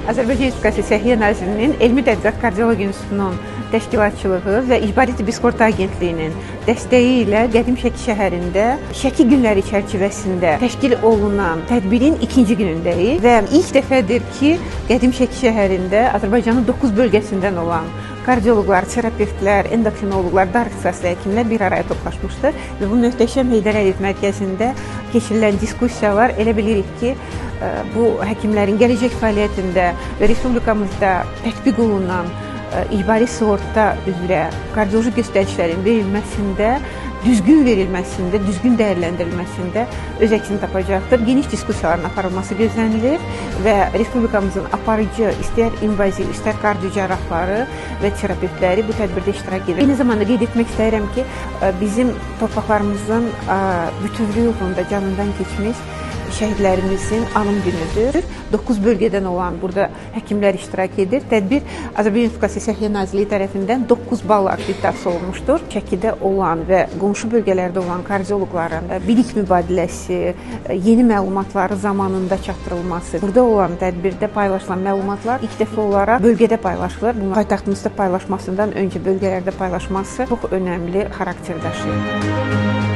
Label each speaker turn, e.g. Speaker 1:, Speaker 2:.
Speaker 1: Azərbaycan Respublikası Səhiyyə Nazirliyinin Elmi Tədqiqat Kardiologiya İnstitutunun təşkilatçılığı və İcbari Tibbi Sığorta Agentliyinin dəstəyi ilə Qədim Şəki şəhərində Şəki günləri çərçivəsində təşkil olunan tədbirin ikinci günündəyik və ilk dəfədir ki, Qədim Şəki şəhərində Azərbaycanın 9 bölgəsindən olan kardioloqlar, terapevtlər, endokrinoloqlar, dar ixtisaslı həkimlər bir araya toplaşmışdır və bu möhtəşəm Heydər Əliyev mərkəzində keçirilən diskussiyalar elə bilirik ki, bu həkimlərin gələcək fəaliyyətində və respublikamızda tətbiq olunan icbari sığorta üzrə kardioloji göstəricilərin verilməsində, düzgün verilməsində, düzgün dəyərləndirilməsində öz əksini tapacaqdır. Geniş diskussiyaların aparılması gözlənilir və respublikamızın aparıcı, istər invaziv, istər kardiocərrahları və terapevtləri bu tədbirdə iştirak edir. Eyni zamanda qeyd etmək istəyirəm ki, bizim torpaqlarımızın bütövlüyü uğrunda canından keçmiş şəhidlərimizin anım günüdür. 9 bölgədən olan burada həkimlər iştirak edir. Tədbir Azərbaycan Respublikası Səhiyyə Nazirliyi tərəfindən 9 bal akkreditasiya olunmuşdur. Şəkidə olan və qonşu bölgələrdə olan kardioloqların da bilik mübadiləsi, yeni məlumatları zamanında çatdırılması, burada olan tədbirdə paylaşılan məlumatlar ilk dəfə olaraq bölgədə paylaşılır. Bunu paytaxtımızda paylaşmasından öncə bölgələrdə paylaşması çox önəmli xarakter daşıyır.